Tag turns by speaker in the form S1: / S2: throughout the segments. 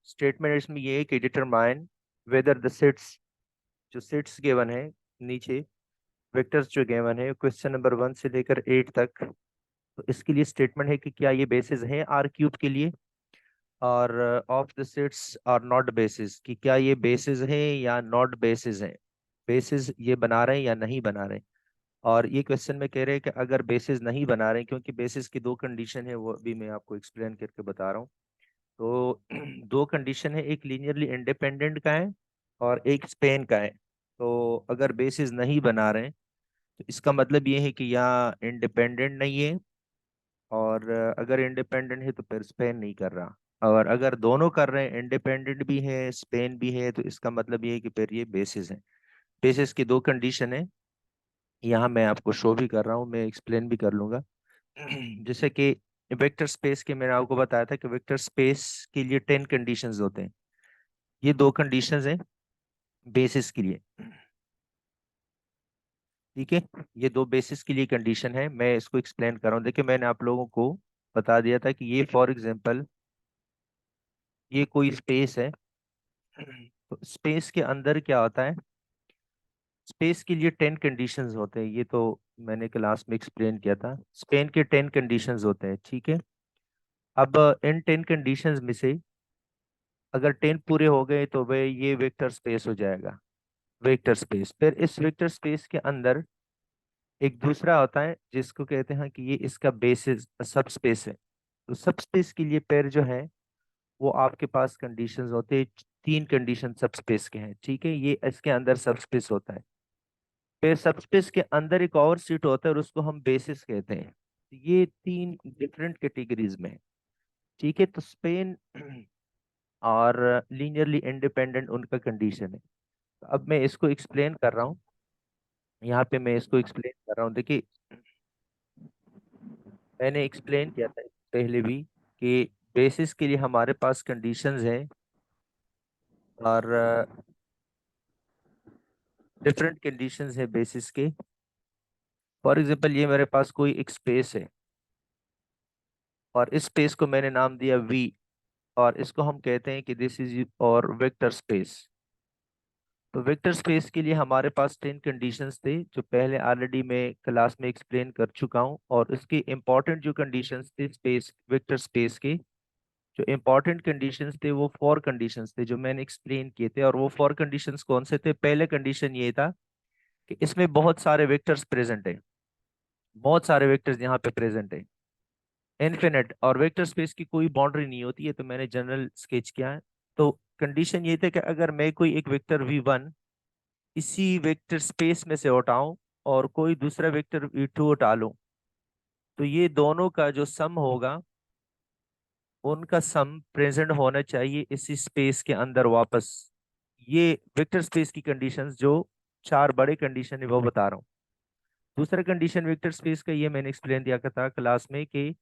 S1: Statement इसमें ये है कि डिटरमाइन वेदर द सेट्स, जो सेट्स गिवन है नीचे, वेक्टर्स जो गिवन है क्वेश्चन नंबर 1 से लेकर 8 तक, तो इसके लिए स्टेटमेंट है कि क्या ये बेसिस है आर क्यूब के लिए, और of the sets are not basis, कि क्या ये बेसिस है या नॉट बेसिस है, बेसिस ये बना रहे हैं या नहीं बना रहे हैं। और ये क्वेश्चन में कह रहे हैं कि अगर बेसिस नहीं बना रहे हैं, क्योंकि बेसिस की दो कंडीशन है, वो भी मैं आपको एक्सप्लेन करके बता रहा हूँ। तो दो कंडीशन है, एक लीनियरली इंडिपेंडेंट का है और एक स्पेन का है। तो अगर बेसिस नहीं बना रहे हैं तो इसका मतलब ये है कि या इंडिपेंडेंट नहीं है, और अगर इंडिपेंडेंट है तो फिर स्पेन नहीं कर रहा। और अगर दोनों कर रहे हैं, इंडिपेंडेंट भी है स्पेन भी है, तो इसका मतलब ये है कि फिर ये बेसिस है। बेसिस की दो कंडीशन है, यहाँ मैं आपको शो भी कर रहा हूँ, मैं एक्सप्लेन भी कर लूंगा। जैसे कि वेक्टर स्पेस के मैंने आपको बताया था कि वेक्टर स्पेस के लिए 10 कंडीशंस होते हैं। ये दो कंडीशंस हैं बेसिस के लिए, ठीक है। ये दो बेसिस के लिए कंडीशन है, मैं इसको एक्सप्लेन कर रहा हूँ। देखिए मैंने आप लोगों को बता दिया था कि ये फॉर एग्जांपल ये कोई स्पेस है। तो स्पेस के अंदर क्या होता है, स्पेस के लिए 10 कंडीशंस होते हैं, ये तो मैंने क्लास में एक्सप्लेन किया था। स्पेन के 10 कंडीशंस होते हैं, ठीक है। अब इन 10 कंडीशंस में से अगर 10 पूरे हो गए तो वे ये वेक्टर स्पेस हो जाएगा, वेक्टर स्पेस। फिर इस वेक्टर स्पेस के अंदर एक दूसरा होता है जिसको कहते हैं कि ये इसका बेसिस सब स्पेस है। तो सब स्पेस के लिए पेयर जो है वो आपके पास कंडीशंस होते हैं, तीन कंडीशन सब स्पेस के हैं, ठीक है। ये इसके अंदर सब स्पेस होता है। फिर सब स्पेस के अंदर एक और सीट होता है और उसको हम बेसिस कहते हैं। ये तीन डिफरेंट कैटेगरीज में है, ठीक है। तो स्पेन और लीनियरली इंडिपेंडेंट उनका कंडीशन है। तो अब मैं इसको एक्सप्लेन कर रहा हूँ, यहाँ पे मैं इसको एक्सप्लेन कर रहा हूँ। देखिए मैंने एक्सप्लेन किया था पहले भी कि बेसिस के लिए हमारे पास कंडीशंस हैं और डिफरेंट कंडीशंस है बेसिस के। फॉर एग्जांपल ये मेरे पास कोई एक स्पेस है और इस स्पेस को मैंने नाम दिया वी, और इसको हम कहते हैं कि दिस इज और वेक्टर स्पेस। तो वेक्टर स्पेस के लिए हमारे पास 10 कंडीशंस थे जो पहले ऑलरेडी मैं क्लास में एक्सप्लेन कर चुका हूँ। और उसके इंपॉर्टेंट जो कंडीशंस थे स्पेस, वेक्टर स्पेस के जो इंपॉर्टेंट कंडीशंस थे वो 4 कंडीशंस थे जो मैंने एक्सप्लेन किए थे। और वो 4 कंडीशंस कौन से थे, पहले कंडीशन ये था कि इसमें बहुत सारे वेक्टर्स प्रेजेंट है, बहुत सारे वेक्टर्स यहाँ पे प्रेजेंट है, इनफिनिट। और वेक्टर स्पेस की कोई बाउंड्री नहीं होती है, तो मैंने जनरल स्केच किया है। तो कंडीशन ये था कि अगर मैं कोई एक वेक्टर v1 इसी वेक्टर स्पेस में से उठाऊं और कोई दूसरा वेक्टर v2 उठा लूं, तो ये दोनों का जो सम होगा उनका सम प्रेजेंट होना चाहिए इसी स्पेस के अंदर वापस। ये वेक्टर स्पेस की कंडीशंस जो चार बड़े कंडीशन है वो बता रहा हूँ। दूसरा कंडीशन वेक्टर स्पेस का ये मैंने एक्सप्लेन दिया था क्लास में कि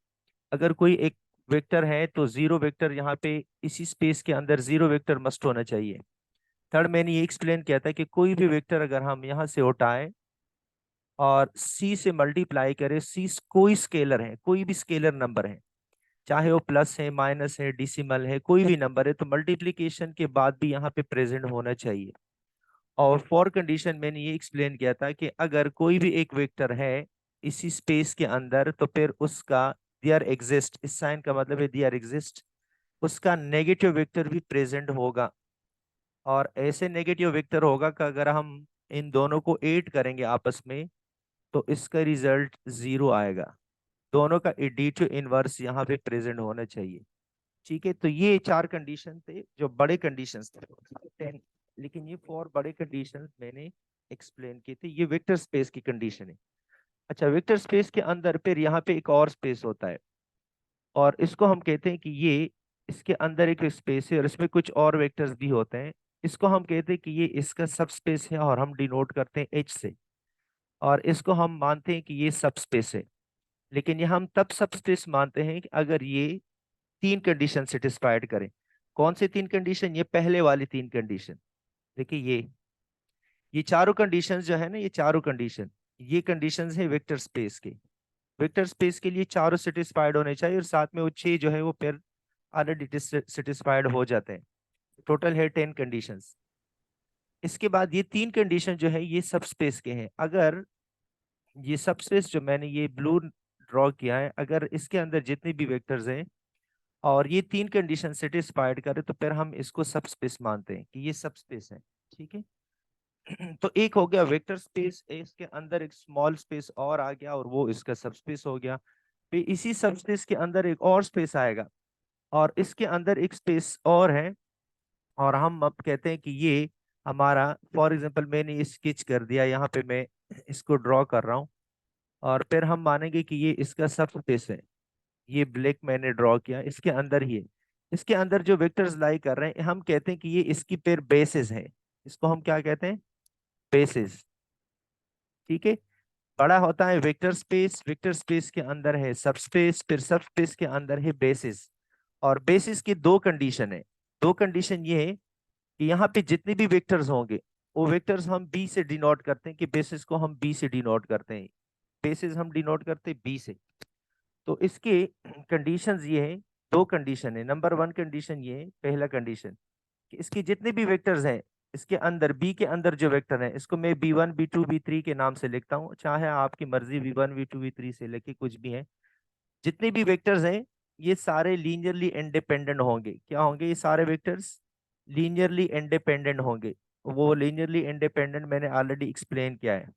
S1: अगर कोई एक वेक्टर है तो जीरो वेक्टर यहाँ पे इसी स्पेस के अंदर जीरो वेक्टर मस्ट होना चाहिए। थर्ड मैंने ये एक्सप्लेन किया था कि कोई भी वेक्टर अगर हम यहाँ से उठाएं और सी से मल्टीप्लाई करें, सी कोई स्केलर है, कोई भी स्केलर नंबर है, चाहे वो प्लस है माइनस है डिसिमल है, कोई भी नंबर है, तो मल्टीप्लीकेशन के बाद भी यहाँ पे प्रेजेंट होना चाहिए। और फॉर कंडीशन मैंने ये एक्सप्लेन किया था कि अगर कोई भी एक वेक्टर है इसी स्पेस के अंदर तो फिर उसका दियर एग्जिस्ट, इस साइन का मतलब है दियर एग्जिस्ट, उसका नेगेटिव वेक्टर भी प्रेजेंट होगा। और ऐसे नेगेटिव वेक्टर होगा कि अगर हम इन दोनों को ऐड करेंगे आपस में तो इसका रिजल्ट जीरो आएगा। दोनों का एडिटिव इनवर्स यहाँ पे प्रेजेंट होना चाहिए, ठीक है। तो ये चार कंडीशन थे जो बड़े कंडीशंस थे 10। लेकिन ये 4 बड़े कंडीशंस मैंने एक्सप्लेन किए थे, ये वेक्टर स्पेस की कंडीशन है। अच्छा, वेक्टर स्पेस के अंदर फिर यहाँ पे एक और स्पेस होता है और इसको हम कहते हैं कि ये इसके अंदर एक स्पेस है और इसमें कुछ और वेक्टर्स भी होते हैं। इसको हम कहते हैं कि ये इसका सब स्पेस है और हम डिनोट करते हैं एच से। और इसको हम मानते हैं कि ये सब स्पेस है। लेकिन ये हम तब सब स्पेस मानते हैं कि अगर ये तीन कंडीशन सेटिस्फाइड करें। कौन सी तीन कंडीशन, ये पहले वाली तीन कंडीशन। देखिए ये चारों कंडीशंस जो है ना, ये चारों कंडीशन, ये कंडीशंस है वेक्टर स्पेस के। वेक्टर स्पेस के लिए चारों सेटिस्फाइड होने चाहिए और साथ में वो छह जो है वो पेयर ऑलरेडी सेटिस्फाइड हो जाते हैं। टोटल है 10 कंडीशंस। इसके बाद ये 3 कंडीशन जो है ये सब स्पेस के हैं। अगर ये सब स्पेस जो मैंने ये ब्लू ड्रॉ किया है, अगर इसके अंदर जितने भी वेक्टर्स हैं और ये 3 कंडीशन सेटिस्फाइड करे तो फिर हम इसको सब स्पेस मानते हैं कि ये सब स्पेस है। ठीक है। तो एक हो गया वेक्टर स्पेस, इसके अंदर एक स्मॉल स्पेस और आ गया और वो इसका सब स्पेस हो गया। फिर इसी सब स्पेस के अंदर एक और स्पेस आएगा और इसके अंदर एक स्पेस और है, और हम अब कहते हैं कि ये हमारा, फॉर एग्जांपल मैंने ये स्केच कर दिया, यहाँ पे मैं इसको ड्रॉ कर रहा हूँ और फिर हम मानेंगे कि ये इसका सब स्पेस है। ये ब्लैक मैंने ड्रॉ किया, इसके अंदर ही है। इसके अंदर जो वेक्टर्स लाई कर रहे हैं हम कहते हैं कि ये इसकी पेयर बेसिस है। इसको हम क्या कहते हैं? बेसिस। ठीक है। बड़ा होता है वेक्टर स्पेस, वेक्टर स्पेस के अंदर है सब स्पेस, फिर सब स्पेस के अंदर है बेसिस। और बेसिस की दो कंडीशन है। दो कंडीशन ये है कि यहाँ पे जितने भी वेक्टर्स होंगे वो वेक्टर्स हम बी से डिनोट करते हैं, कि बेसिस को हम बी से डिनोट करते हैं। बेसिस हम डिनोट करते हैं बी से। तो इसके कंडीशंस ये है, दो कंडीशन है। नंबर वन कंडीशन ये है, पहला कंडीशन, कि इसके जितने भी वेक्टर्स हैं इसके अंदर, बी के अंदर जो वेक्टर है इसको मैं बी1 बी2 बी3 के नाम से लिखता हूँ, चाहे आपकी मर्जी वी1 वी2 वी3 से लेके कुछ भी है। जितने भी वेक्टर्स हैं ये सारे लीनियरली इंडिपेंडेंट होंगे। क्या होंगे? ये सारे वेक्टर्स लीनियरली इंडिपेंडेंट होंगे। वो लीनियरली इंडिपेंडेंट मैंने ऑलरेडी एक्सप्लेन किया है।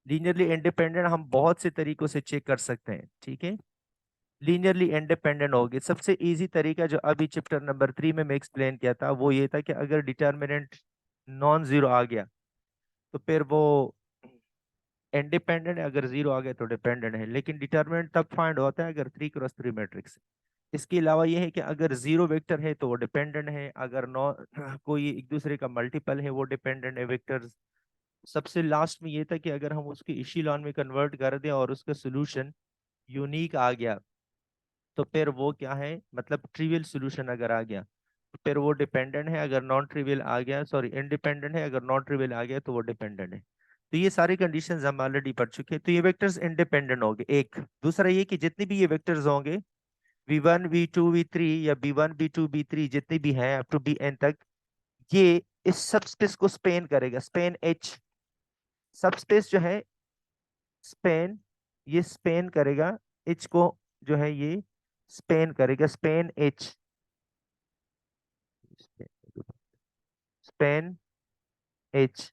S1: लीनियरली इंडिपेंडेंट हम बहुत से तरीकों से चेक कर सकते हैं। ठीक है। लीनियरली इंडिपेंडेंट होगी, सबसे इजी तरीका जो अभी चैप्टर नंबर 3 में मैं एक्सप्लेन किया था वो ये था कि अगर डिटर्मिनेंट नॉन जीरो आ गया तो फिर वो इंडिपेंडेंट है, अगर जीरो आ गया तो डिपेंडेंट है। लेकिन डिटर्मिनेंट तब फाइंड होता है अगर 3x3 मैट्रिक्स। इसके अलावा ये है कि अगर जीरो वेक्टर है तो वो डिपेंडेंट है, अगर नॉ कोई एक दूसरे का मल्टीपल है वो डिपेंडेंट है वेक्टर्स। सबसे लास्ट में ये था कि अगर हम उसके इशेलॉन में कन्वर्ट कर दें और उसका सोल्यूशन यूनिक आ गया तो फिर वो क्या है, मतलब ट्रिवियल सॉल्यूशन अगर आ गया तो फिर वो डिपेंडेंट है, अगर नॉन ट्रिवियल आ गया, सॉरी इंडिपेंडेंट है, अगर नॉन ट्रिवियल आ गया तो वो डिपेंडेंट है। तो ये सारी कंडीशंस हम ऑलरेडी पढ़ चुके हैं। तो ये वेक्टर्स इंडिपेंडेंट होंगे एक। दूसरा ये कि जितने भी ये वेक्टर्स होंगे v1 v2 v3 या b1 b2 b3 जितने भी हैं अप टू bn तक, ये इस सब स्पेस को स्पेन करेगा, स्पेन एच। सब स्पेस जो है स्पेन, ये स्पेन करेगा एच को, जो है ये स्पेन करेगा, स्पेन एच, स्पेन एच।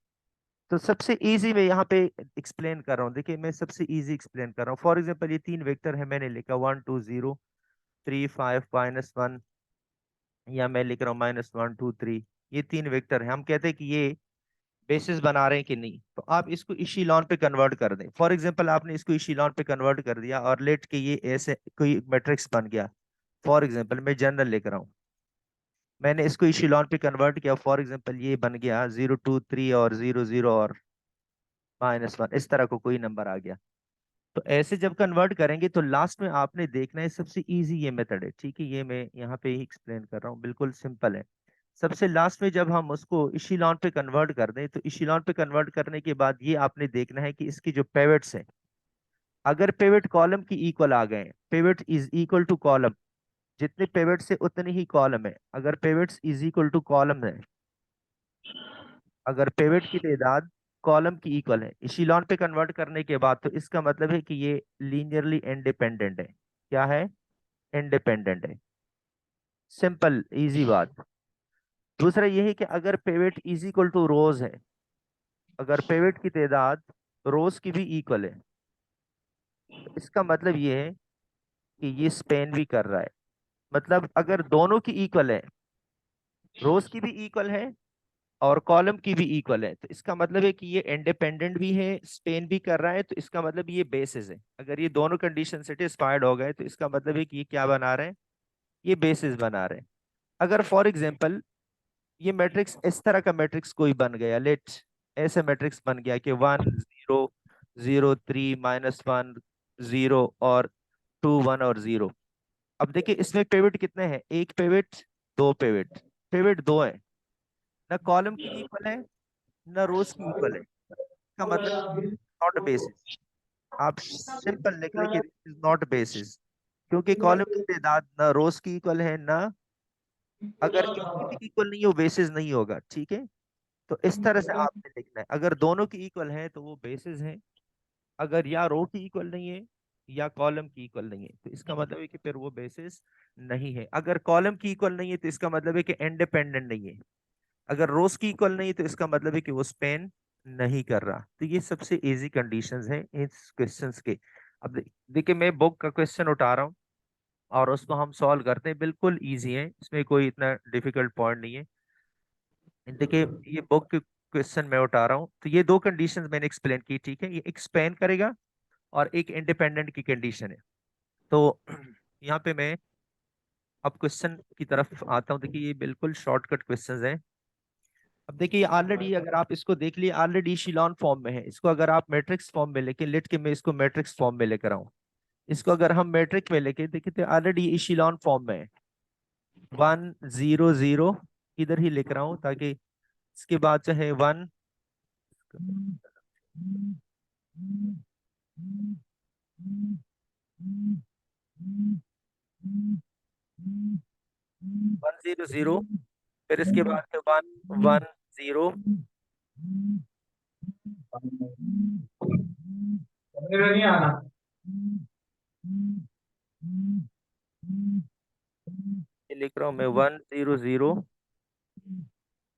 S1: तो सबसे इजी मैं यहाँ पे एक्सप्लेन कर रहा हूँ, देखिए मैं सबसे इजी एक्सप्लेन कर रहा हूँ। फॉर एग्जांपल ये तीन वेक्टर है, मैंने लिखा 1 2 0 3 5 -1, या मैं लिख रहा हूँ -1 2 3। ये तीन वेक्टर है, हम कहते हैं कि ये बेसिस बना रहे हैं कि नहीं। तो आप इसको इशेलॉन पे कन्वर्ट कर दें। फॉर एग्जांपल आपने इसको इशेलॉन पे कन्वर्ट कर दिया और लेट के ये ऐसे कोई मैट्रिक्स बन गया। फॉर एग्जांपल मैं जनरल लिख रहा हूँ, मैंने इसको इशेलॉन पे कन्वर्ट किया, फॉर एग्जांपल ये बन गया 0 2 3 और 0 0 और -1, इस तरह को कोई नंबर आ गया। तो ऐसे जब कन्वर्ट करेंगे तो लास्ट में आपने देखना है, सबसे इजी ये मेथड है। ठीक है, ये मैं यहाँ पे ही एक्सप्लेन कर रहा हूँ, बिल्कुल सिंपल है। सबसे लास्ट में जब हम उसको इशेलॉन पे कन्वर्ट कर दें तो इशेलॉन पे कन्वर्ट करने के बाद ये आपने देखना है कि इसकी जो पेवेट्स हैं, अगर पेवेट कॉलम की इक्वल आ गए, pivot is equal to column, जितने पेवेट्स है उतने ही कॉलम है। अगर pivots is equal to column है, अगर पेवेट की तादाद कॉलम की इक्वल है इशेलॉन पे कन्वर्ट करने के बाद, तो इसका मतलब है कि ये लीनियरली इंडिपेंडेंट है। क्या है? इंडिपेंडेंट है। सिंपल इजी बात। दूसरा ये है कि अगर पेवेट इज इक्वल टू रोज है, अगर पेवेट की तादाद रोज की भी इक्वल है, तो इसका मतलब ये है कि ये स्पेन भी कर रहा है। मतलब अगर दोनों की इक्वल है, रोज की भी इक्वल है और कॉलम की भी इक्वल है, तो इसका मतलब है कि ये इंडिपेंडेंट भी है, स्पेन भी कर रहा है, तो इसका मतलब ये बेसिस है। अगर ये दोनों कंडीशन सेटिस्फाइड हो गए तो इसका मतलब है कि ये क्या बना रहे हैं, ये बेसिस बना रहे हैं। अगर फॉर एग्जांपल ये मैट्रिक्स इस तरह का मैट्रिक्स कोई बन गया, लेट ऐसे मैट्रिक्स बन गया कि 1 0 0 3 -1 0 और 2 1 और 0। अब देखिए इसमें पेविट कितने हैं, एक पेविट, दो पेविट, पेविट दो है, ना कॉलम की इक्वल है ना रोज की इक्वल है। इसका मतलब नॉट बेसिस। आप सिंपल लिख लें कि दिस इज नॉट बेसिस, क्योंकि कॉलम की तादाद ना रोज की इक्वल है ना अगर इनकी भी इक्वल नहीं है वो बेसिस नहीं होगा, ठीक है। तो इस तरह से आपने लिखना है, अगर दोनों की इक्वल है तो वो बेसिस है, अगर या रो की इक्वल नहीं है या कॉलम की इक्वल नहीं है तो इसका मतलब है कि फिर वो बेसिस नहीं है। अगर कॉलम की इक्वल नहीं है तो इसका मतलब है कि इंडिपेंडेंट नहीं है। अगर रोज की इक्वल नहीं तो इसका मतलब है कि वो स्पेन नहीं कर रहा। तो ये सबसे इजी कंडीशंस हैं इस क्वेश्चंस के। अब देखिए मैं बुक का क्वेश्चन उठा रहा हूँ और उसको हम सॉल्व करते हैं, बिल्कुल इजी है, इसमें कोई इतना डिफिकल्ट पॉइंट नहीं है। देखिए ये बुक के क्वेश्चन मैं उठा रहा हूँ, तो ये दो कंडीशंस मैंने एक्सप्लेन की, ठीक है। ये एक स्पेन करेगा और एक इंडिपेंडेंट की कंडीशन है। तो यहाँ पे मैं अब क्वेश्चन की तरफ आता हूँ। देखिए ये बिल्कुल शॉर्टकट क्वेश्चंस हैं। अब देखिए ऑलरेडी अगर आप इसको देख लिए ऑलरेडी इशेलॉन फॉर्म में है, इसको अगर आप मैट्रिक्स फॉर्म में लेके लेट के मैं इसको मैट्रिक्स फॉर्म में लेकर आऊं, इसको अगर हम मैट्रिक्स में लेके देखिए तो ऑलरेडी इशेलॉन फॉर्म में है। 1 0 0 इधर ही लिख रहा हूँ ताकि इसके बाद चाहे 1 1 0 0, फिर इसके बाद है 1 1 0,
S2: मेरा नहीं आना।
S1: ये लिख रहा हूँ मैं 1 0 0,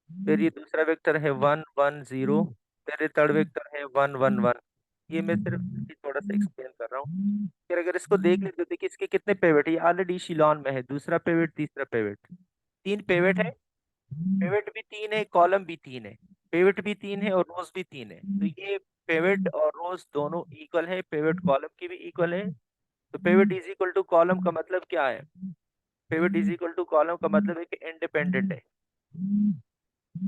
S1: फिर ये दूसरा वेक्टर है 1 1 0, फिर ये थर्ड वेक्टर है 1 1 1। ये मैं सिर्फ थोड़ा सा एक्सप्लेन कर रहा हूँ। फिर अगर इसको देख लेते तो देखिए इसके कितने पेवेट है, ये ऑलरेडी शिलॉन में है, दूसरा पेवेट तीसरा पेवेट, तीन पेवेट है। पेवेट भी तीन है, कॉलम भी तीन है, पेवेट भी तीन है और रोज भी तीन है। तो ये पेवेट और रोज दोनों इक्वल है, पेवेट कॉलम की भी इक्वल है। तो pivot is equal to column का मतलब क्या है, pivot is equal to column का मतलब है कि इंडिपेंडेंट है।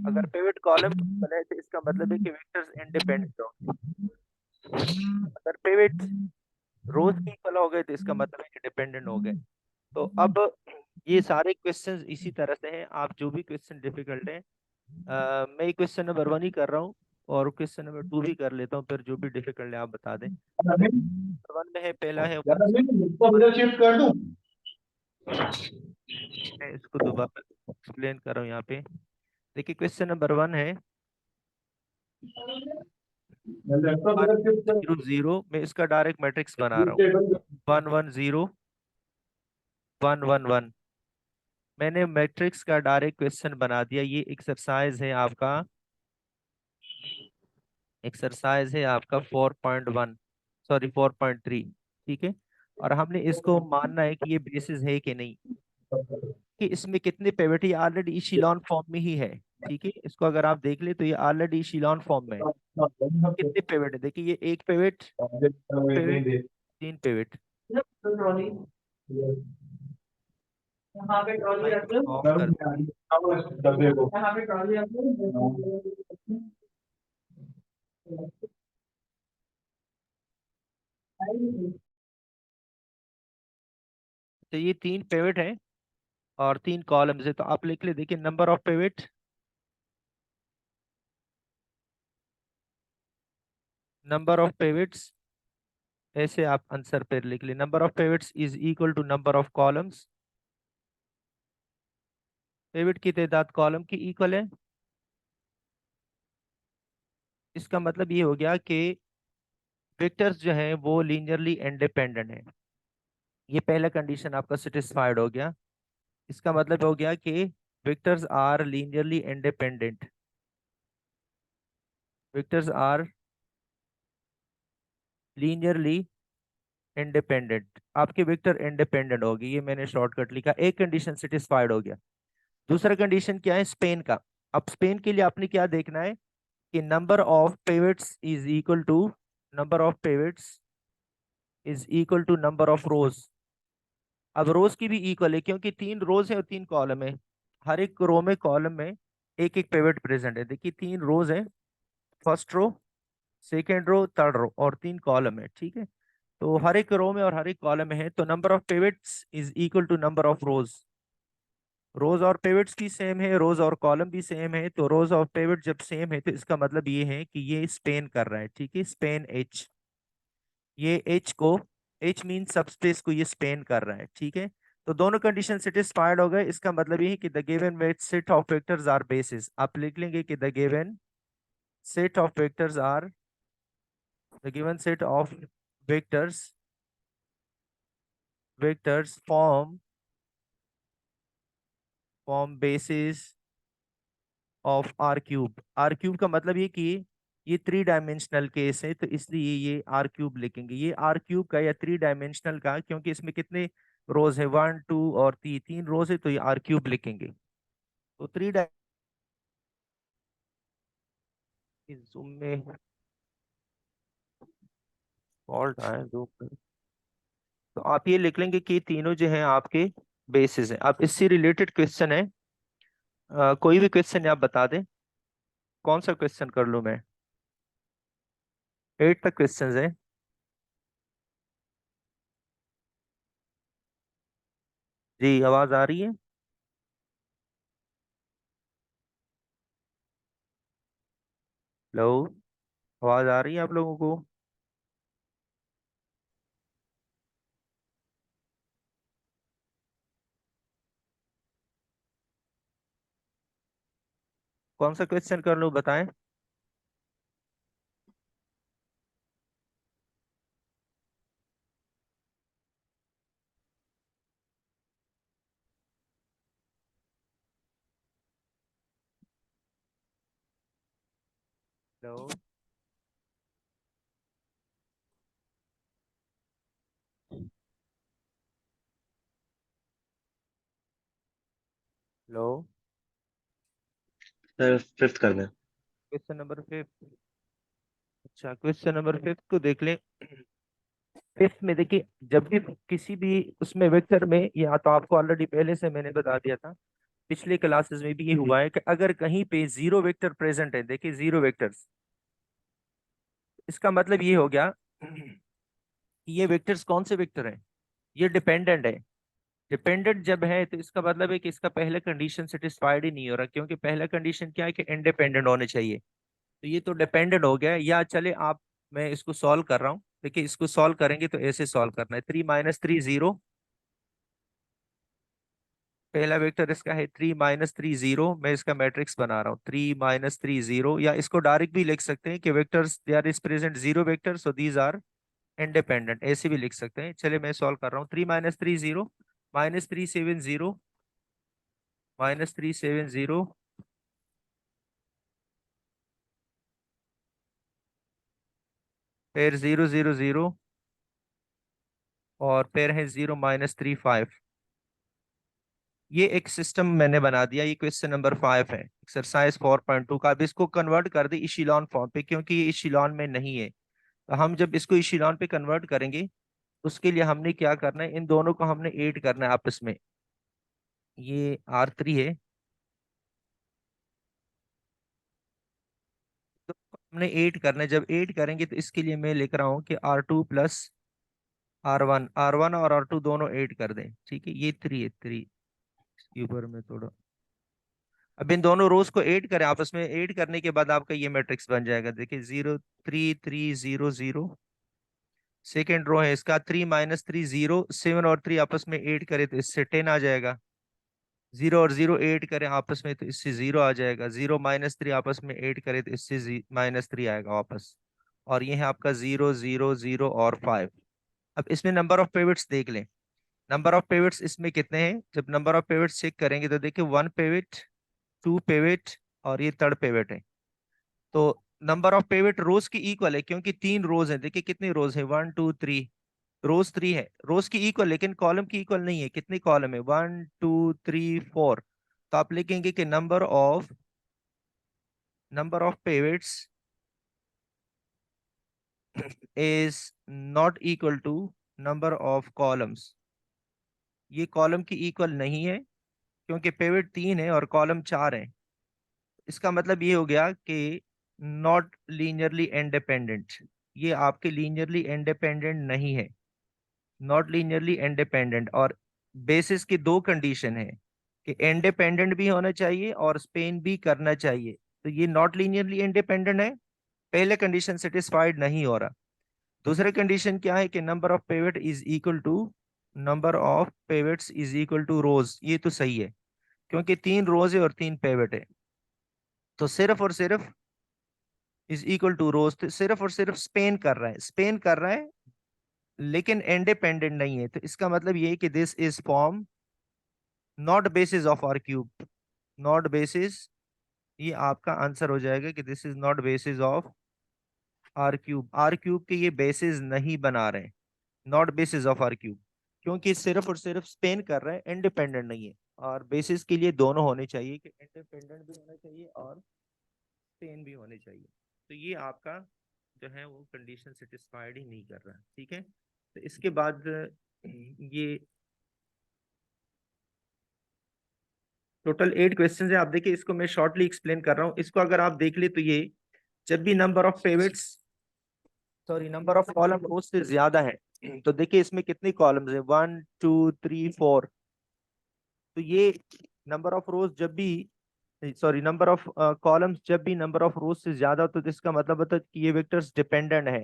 S1: अगर पेवेट कॉलम की इक्वल है तो इसका मतलब है कि वेक्टर्स इंडिपेंडेंट होंगे। अगर पेवेट रोज की इक्वल हो गए तो इसका मतलब है कि डिपेंडेंट हो गए। तो अब ये सारे क्वेश्चंस इसी तरह से हैं, आप जो भी क्वेश्चन डिफिकल्ट है मैं क्वेश्चन नंबर 1 ही कर रहा हूँ और क्वेश्चन नंबर 2 भी कर लेता हूँ, फिर जो भी डिफिकल्ट है आप बता दें। तो देखिए नंबर 1 में है, पहला है
S2: ज्यादा
S1: 1
S2: नहीं, इसको इधर शिफ्ट कर दूं।
S1: मैं इसको दोबारा एक्सप्लेन कर रहा हूँ यहाँ पे। देखिए क्वेश्चन नंबर 1 है
S2: मैं लैपटॉप
S1: वन
S2: इधर शिफ्ट कर
S1: जीरो जीरो मैं इसका डायरेक्ट मैट्रिक्स बना रहा हूँ।
S2: टेबल।
S1: 1 1 0 1 1 1। मैंने मैट्रिक्स का डायरेक्ट क्वेश्चन बना दिया। ये एक्सरसाइज है आपका, एक्सरसाइज है आपका 4.1, सॉरी 4.3, ठीक है। और हमने इसको मानना है कि ये बेसिस है कि नहीं, कि इसमें कितने पेवेट, ये ऑलरेडी इशेलॉन फॉर्म में ही है, ठीक है। इसको अगर आप देख ले तो ये ऑलरेडी इशेलॉन फॉर्म में है। कितने पेवेट है, देखिए ये एक पेवेट, दो पेवेट,
S2: नहीं दे।
S1: तीन पेवेट।
S2: ट्रॉली यहाँ पे ट्रॉली
S1: माइक
S2: रख
S1: को
S2: लो।
S1: ऑफ कर दीजिए।
S2: डब्बे को यहाँ पे ट्रॉली रख लो।
S1: तो ये तीन पेवेट है और तीन कॉलम्स है, तो आप लिख ले, देखिए number of pivot, number of pivots, ऐसे आप आंसर पे लिख ले, number of pivots is equal to number of columns. Pivot की तादाद कॉलम की इक्वल है। इसका मतलब ये हो गया कि वेक्टर्स जो हैं वो लीनियरली इंडिपेंडेंट है। ये पहला कंडीशन आपका सेटिस्फाइड हो गया। इसका मतलब हो गया कि vectors are linearly independent, vectors are linearly independent, आपके वेक्टर इंडिपेंडेंट होगी, ये मैंने शॉर्टकट लिखा। एक कंडीशन सेटिस्फाइड हो गया। दूसरा कंडीशन क्या है, स्पेन का। अब स्पेन के लिए आपने क्या देखना है कि number of pivots is equal to, number of pivots is equal to number of rows. अब रोज की भी इक्वल है क्योंकि तीन रोज है और तीन कॉलम है, हर एक रो में कॉलम में एक एक पिवट प्रेजेंट है। देखिए तीन रोज है, first row, second row, third row, और तीन कॉलम है, ठीक है। तो हर एक रो में और हर एक कॉलम में है, तो number of pivots is equal to number of rows. Rows और पिवट्स की सेम है, रोज और कॉलम भी सेम है, तो रोज और पिवट जब सेम है तो इसका मतलब ये है कि ये स्पेन कर रहा है, ठीक है, स्पेन एच। ये एच को, एच मीन सबस्पेस को ये स्पेन कर रहा है, ठीक है। तो दोनों कंडीशन सेटिस्फाइड हो गए, इसका मतलब ये है कि the given set of vectors are basis. आप लिख लेंगे कि the given set of vectors are, the given set of vectors vectors form basis of R cube. R cube का मतलब ये कि ये थ्री डायमेंशनल केस है, तो इसलिए ये आर क्यूब लिखेंगे। ये आर क्यूब का या थ्री डायमेंशनल का, क्योंकि इसमें कितने रोज है, वन टू और तीन रोज है, तो ये आर क्यूब लिखेंगे। तो थ्री जूम में फॉल्ट आए दो, तो आप ये लिख लेंगे कि तीनों जो हैं आपके बेसिस हैं। अब इससे रिलेटेड क्वेश्चन है, कोई भी क्वेश्चन आप बता दें, कौन सा क्वेश्चन कर लूं मैं? 8 तक क्वेश्चंस हैं। जी आवाज आ रही है? हेलो, आवाज आ रही है आप लोगों को? कौन सा क्वेश्चन कर लूं बताएं? Hello, hello.
S3: सर फिफ्थ कर दें।
S1: Question number 5। अच्छा, क्वेश्चन नंबर 5 को देख लें। फिफ्थ में देखिए, जब भी किसी भी उसमें वेक्टर में, या तो आपको ऑलरेडी पहले से मैंने बता दिया था, पिछले क्लासेस में भी ये हुआ है कि अगर कहीं पे जीरो वेक्टर प्रेजेंट है, देखिए जीरो वेक्टर्स, इसका मतलब ये हो गया कि ये वेक्टर्स कौन से वेक्टर हैं, ये डिपेंडेंट है। डिपेंडेंट जब है तो इसका मतलब है कि इसका पहला कंडीशन सेटिस्फाइड ही नहीं हो रहा, क्योंकि पहला कंडीशन क्या है कि इंडिपेंडेंट होने चाहिए। तो ये तो डिपेंडेंट हो गया। या चले आप, मैं इसको सॉल्व कर रहा हूँ। देखिए इसको सॉल्व करेंगे तो ऐसे सॉल्व करना है, 3 - 3 0। पहला वेक्टर इसका है 3 - 3 0। मैं इसका मैट्रिक्स बना रहा हूँ 3 - 3 0, या इसको डायरेक्ट भी लिख सकते हैं कि vectors they are is present zero vector, so these are independent, ऐसे भी लिख सकते हैं। चलिए मैं सॉल्व कर रहा हूँ। 3 - 3 0, -3 7 0, -3 7 0, फिर 0 0 0, और फिर है 0 - 3 5। ये एक सिस्टम मैंने बना दिया। ये क्वेश्चन नंबर 5 है, एक्सरसाइज 4.2 का। अब इसको कन्वर्ट कर दे इशिलॉन फॉर्म पे, क्योंकि ये इशिलॉन में नहीं है। तो हम जब इसको इशिलॉन पे कन्वर्ट करेंगे, उसके लिए हमने क्या करना है, इन दोनों को हमने ऐड करना है आपस में। ये R3 है, तो हमने ऐड करना है। जब ऐड करेंगे तो इसके लिए मैं लिख रहा हूँ कि R2 + R1 और R2 दोनों ऐड कर दें। ठीक है, ये 3 है, 3 इसके ऊपर में थोड़ा। अब इन दोनों रोज को ऐड करें, आपस में ऐड करने के बाद आपका ये मैट्रिक्स बन जाएगा। देखिए 0 3 3 0 0। सेकेंड रो है इसका 3 - 3 0, 7 और 3 आपस में ऐड करें तो इससे 10 आ जाएगा। 0 और 0 ऐड करें आपस में तो इससे 0 आ जाएगा। 0 - 3 आपस में ऐड करें तो इससे -3 आएगा वापस। और ये है आपका 0 0 0 और 5। अब इसमें नंबर ऑफ पिवट्स देख लें। नंबर ऑफ पिवट्स इसमें कितने हैं? जब नंबर ऑफ पिवट्स चेक करेंगे तो देखिए 1 पिवट, 2 पिवट, और ये थर्ड पिवट है। तो नंबर ऑफ पिवट रोज की इक्वल है, क्योंकि 3 रोज है। देखिए कितनी रोज है, 1 2 3, रोज 3 है, रोज की इक्वल, लेकिन कॉलम की इक्वल नहीं है। कितनी कॉलम है, 1 2 3 4। तो आप लिखेंगे कि number of pivots is not equal to number of columns. ये कॉलम की इक्वल नहीं है, क्योंकि पिवट 3 है और कॉलम 4 है। इसका मतलब ये हो गया कि नॉट लीनियरली इंडिपेंडेंट। ये आपके लीनियरली इंडिपेंडेंट नहीं है, नॉट लीनियरली इंडिपेंडेंट। और बेसिस की दो कंडीशन है कि इंडिपेंडेंट भी होना चाहिए और स्पेन भी करना चाहिए। तो ये नॉट लीनियरली इंडिपेंडेंट है, पहले कंडीशन सेटिस्फाइड नहीं हो रहा। दूसरे कंडीशन क्या है कि number of pivot is equal to 3 - 3 0 0। Second condition क्या है कि number of pivot is equal to 1 - 1 0 0। 3 - 3 0 0 is equal to 1 - 1 0 0 0। Number of pivots is equal to rows, ये तो सही है क्योंकि 3 रोज है और 3 पिवट है, तो सिर्फ और सिर्फ इज इक्वल टू रोज, तो सिर्फ और सिर्फ स्पेन कर रहा है, स्पेन कर रहा है, लेकिन इंडिपेंडेंट नहीं है, तो इसका मतलब ये है कि this is form not basis of R cube, not basis, ये आपका आंसर हो जाएगा कि this is not basis of R cube, R cube के ये बेसिस नहीं बना रहे, not basis of R cube, क्योंकि सिर्फ और सिर्फ स्पेन कर रहा है, इंडिपेंडेंट नहीं है। और बेसिस के लिए दोनों होने चाहिए, कि इंडिपेंडेंट भी होना चाहिए और स्पेन भी होने चाहिए, तो ये आपका जो है वो कंडीशन सेटिस्फाइड ही नहीं कर रहा, ठीक है। तो इसके बाद ये टोटल 8 क्वेश्चंस है, आप देखिए इसको मैं शॉर्टली एक्सप्लेन कर रहा हूँ, इसको अगर आप देख ले तो ये जब भी number of pivots, sorry number of column rows से ज्यादा है, तो देखिए इसमें कितनी कॉलम्स है, 1 2 3 4, तो ये नंबर ऑफ रोज जब भी, सॉरी नंबर ऑफ कॉलम्स जब भी नंबर ऑफ रोज से ज्यादा हो, तो इसका मतलब होता है कि ये वेक्टर्स डिपेंडेंट है,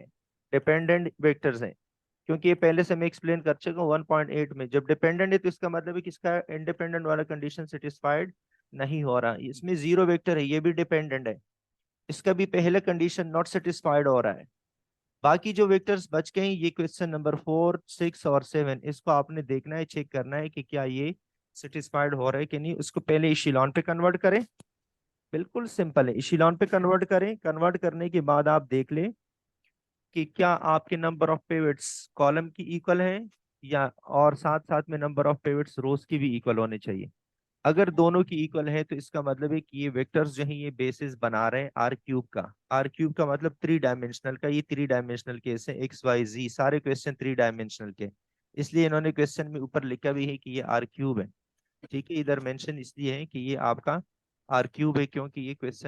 S1: डिपेंडेंट वेक्टर्स हैं, क्योंकि ये पहले से मैं एक्सप्लेन कर चुका हूँ 1.8 में, जब डिपेंडेंट है तो इसका मतलब है कि इसका इंडिपेंडेंट वाला कंडीशन सेटिस्फाइड नहीं हो रहा, इसमें जीरो वेक्टर है, ये भी डिपेंडेंट है, इसका भी पहले कंडीशन नॉट सेटिस्फाइड हो रहा है। बाकी जो वेक्टर्स बच गए हैं, ये क्वेश्चन नंबर 4 6 और 7, इसको आपने देखना है, चेक करना है कि क्या ये सेटिस्फाइड हो रहा है कि नहीं, उसको पहले इशिलॉन पे कन्वर्ट करें, बिल्कुल सिंपल है, इशिलॉन पे कन्वर्ट करें, कन्वर्ट करने के बाद आप देख लें कि क्या आपके नंबर ऑफ पिवट्स कॉलम की इक्वल है, या और साथ साथ में नंबर ऑफ पिवट्स रोज की भी इक्वल होने चाहिए। अगर दोनों की इक्वल है तो इसका मतलब है कि ये वेक्टर्स जो हैं ये बेसिस बना रहे हैं आर क्यूब का, आर क्यूब का मतलब 3 डायमेंशनल का, ये 3 डायमेंशनल केस है, एक्स वाई जी सारे क्वेश्चन 3 डायमेंशनल के, इसलिए इन्होंने क्वेश्चन में ऊपर लिखा भी है कि ये आर क्यूब है, ठीक है, इधर मेंशन इसलिए है कि ये आपका आर क्यूब है, क्योंकि ये क्वेश्चन